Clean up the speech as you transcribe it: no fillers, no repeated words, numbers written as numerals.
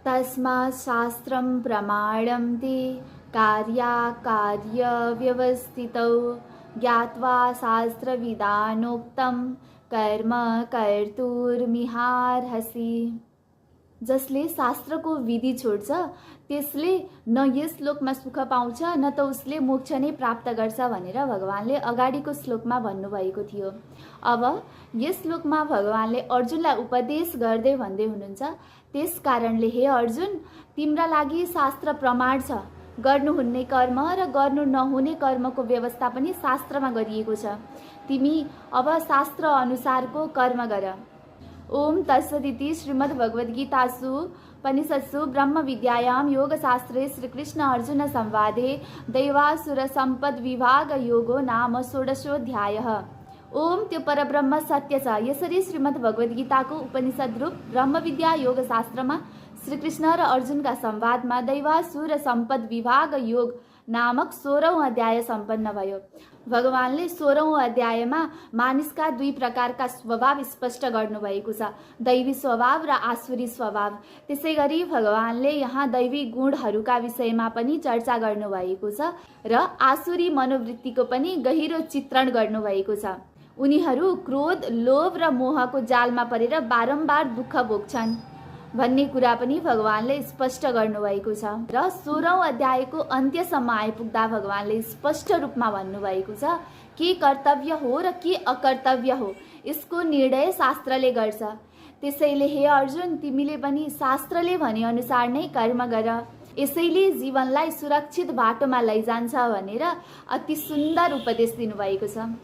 तस्मात् शास्त्रं प्रमाणं ते कार्याकार्यव्यवस्थितौ ज्ञात्वा शास्त्रविधानोक्तं कर्म कर्तुर्मिहार्हसि। जसले शास्त्रको विधि छोड्छ त्यसले न यस श्लोकमा सुख पाउँछ न त उसले मोक्ष नै प्राप्त गर्छ भनेर भगवानले अगाडिको श्लोकमा भन्नुभएको थियो। अब यस श्लोकमा भगवानले अर्जुनलाई उपदेश गर्दै भन्दै हुनुहुन्छ, त्यस कारणले हे अर्जुन, तिम्रा लागि शास्त्र प्रमाण छ। गर्नुहुने कर्म र गर्नु नहुने कर्मको व्यवस्था पनि शास्त्रमा गरिएको छ। तिमी अब शास्त्र अनुसारको कर्म गर। ओम तत्सदिति श्रीमद्भगवद्गीतासु उपनिषत्सु ब्रह्म विद्यायां योगशास्त्रे श्रीकृष्ण अर्जुन संवादे दैवासुर सम्पद विभाग योगो नाम 16ओऽध्यायः। ओम त्यो परब्रह्म सत्य छ। यसरी श्रीमद्भगवद्गीताको उपनिषद रूप ब्रह्म विद्या योगशास्त्रमा श्रीकृष्ण र अर्जुनका संवादमा दैवासुर सम्पद विभाग योग नामक 16औं अध्याय सम्पन्न भयो। भगवानले 16औं अध्यायमा मानिसका दुई प्रकारका स्वभाव स्पष्ट गर्नुभएको छ, दैवी स्वभाव र आसुरी स्वभाव। त्यसैगरी भगवानले यहाँ दैवी गुणहरूका विषयमा पनि चर्चा गर्नुभएको छ र आसुरी मनोवृत्तिको पनि गहिरो चित्रण गर्नुभएको छ। उनीहरू क्रोध, लोभ र मोहको जालमा परेर बारम्बार दुःख भोग्छन् भन्ने कुरा पनि भगवानले स्पष्ट गर्नुभएको छ र 16औं अध्यायको अन्त्यसम्म आइपुग्दा भगवानले स्पष्ट रूपमा भन्नुभएको छ के कर्तव्य हो र के अकर्तव्य हो यसको निर्णय शास्त्रले गर्छ। त्यसैले हे अर्जुन, तिमीले पनि शास्त्रले भने अनुसार नै कर्म गर। यसैले जीवनलाई सुरक्षित बाटोमा लैजान्छ भनेर अति सुन्दर उपदेश दिनुभएको छ।